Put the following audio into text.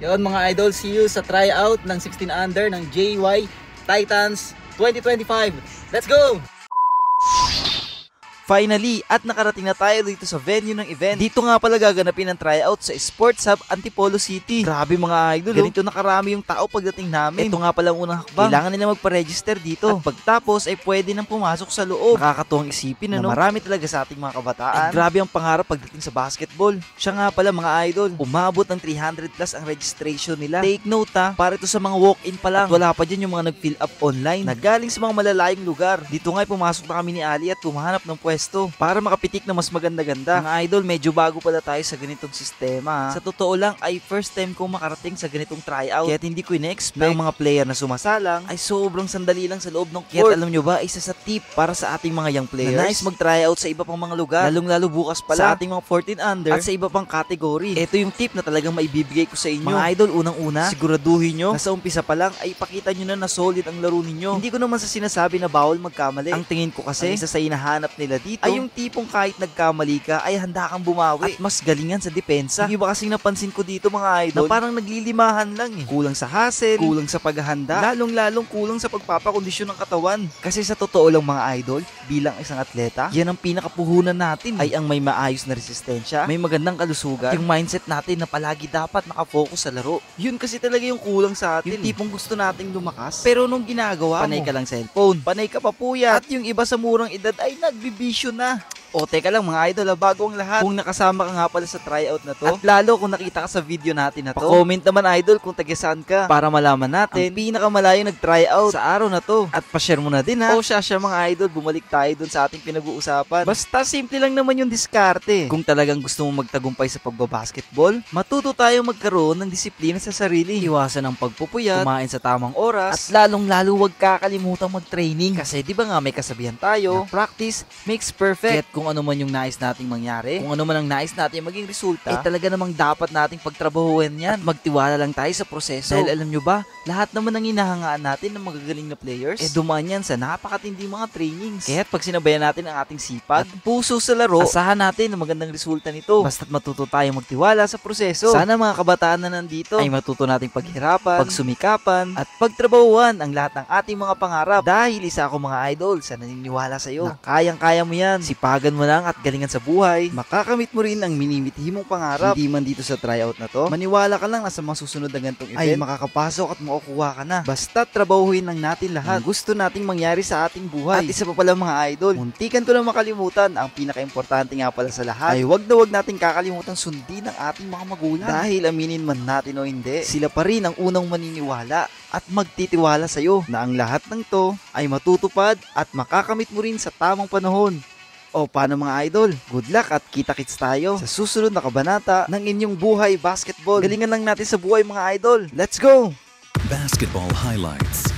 Yun mga idol, see you sa tryout ng 16 under ng JY Titans 2025. Let's go! Finally, at nakarating na tayo dito sa venue ng event. Dito nga pala gaganapin ang tryout sa Sports Hub Antipolo City. Grabe mga idol, ganito nakarami yung tao pagdating namin. Ito nga pala ang unang hakbang. Kailangan nila magpa-register dito. At pagtapos ay pwede nang pumasok sa loob. Nakakatuwang isipin na marami talaga sa ating mga kabataan. Grabe ang pangarap pagdating sa basketball. Siya nga pala mga idol, umabot ng 300 plus ang registration nila. Take note para ito sa mga walk-in pa lang. At wala pa dyan yung mga nag-fill up online na galing sa mga malalayong lugar. Dito nga ay pumasok na kami ni Ali at tumahanap ng pwesto para makapitik na mas maganda-ganda. Mga idol, medyo bago pala tayo sa ganitong sistema. Sa totoo lang ay first time kong makarating sa ganitong tryout. Kaya hindi ko in-expect ng mga player na sumasalang ay sobrang sandali lang sa loob ng court. Kaya alam nyo ba, isa sa tip para sa ating mga young players na nice mag-tryout sa iba pang mga lugar. Lalong-lalo bukas pala sa ating mga 14 under at sa iba pang category. Ito yung tip na talagang maibibigay ko sa inyo. Mga idol, unang-una, siguraduhin nyo na sa umpisa pa lang ay pakita nyo na solid ang laro ninyo. Hindi ko naman sa sinasabi na bawal magkamali. Ang tingin ko kasi, ang isa sa hinahanap nila dito ay yung tipong kahit nagkamali ka ay handa kang bumawi at mas galingan sa depensa. Hindi ba kasing napansin ko dito mga idol na parang naglilimahan lang Kulang sa hustle, kulang sa paghahanda, lalong-lalong kulang sa pagpapakondisyon ng katawan. Kasi sa totoo lang mga idol, bilang isang atleta, yan ang pinakapuhunan natin ay ang may maayos na resistensya, may magandang kalusugan, yung mindset natin na palagi dapat nakafocus sa laro. Yun kasi talaga yung kulang sa atin. Yung tipong gusto nating lumakas, pero nung ginagawa panay ka lang cellphone, panay ka pa puyat, at yung iba sa murang edad ay nagbibisyo na. O teka lang mga idol, bago ang lahat, kung nakasama ka nga pala sa tryout na to, at lalo kung nakita ka sa video natin na to, pa-comment naman idol kung taga-saan ka para malaman natin ang pinakamalayo nag-tryout sa araw na to. At pa-share mo na din ha. O siya mga idol, bumalik tayo dun sa ating pinag-uusapan. Basta simple lang naman yung diskarte. Kung talagang gusto mo magtagumpay sa pagbabasketball, matuto tayong magkaroon ng disiplina sa sarili. Iwasan ang pagpupuyat, kumain sa tamang oras, at lalong-lalo huwag kakalimutan mag-training. Kasi di ba nga may kasabihan tayo, na practice makes perfect. Kung ano man yung nais nating mangyari, kung ano man ang nais nating maging resulta, talaga namang dapat nating pagtrabahuan yan. At magtiwala lang tayo sa proseso. Dahil alam nyo ba, lahat naman ng hinahangaan natin ng magagaling na players, dumaan yan sa napakatindi mga trainings. Kaya pag sinabayan natin ang ating sipag at puso sa laro, asahan natin ang magandang resulta nito. Basta't matuto tayong magtiwala sa proseso. Sana mga kabataan na nandito ay matuto nating paghirapan, pagsumikapan, at pagtrabahuan ang lahat ng ating mga pangarap. Dahil isa ako mga idol sa naniniwala sa'yo na kayang-kaya mo yan. Sipagan mo lang at galingan sa buhay, makakamit mo rin ang minimithi mong pangarap. Hindi man dito sa tryout na to, maniwala ka lang na sa mga susunod na ganitong event ay makakapasok at makukuha ka na. Basta trabahuhin lang natin lahat gusto nating mangyari sa ating buhay. At isa pa pala mga idol, muntikan ko lang makalimutan, ang pinaka-importante nga pala sa lahat ay wag nating kakalimutan sundin ang ating mga magulang. Dahil aminin man natin o hindi, sila pa rin ang unang maniniwala at magtitiwala sa'yo na ang lahat ng to ay matutupad at makakamit mo rin sa tamang panahon. O paano mga idol? Good luck at kita-kits tayo sa susunod na kabanata ng inyong buhay basketball. Galingan lang natin sa buhay mga idol. Let's go! Basketball highlights.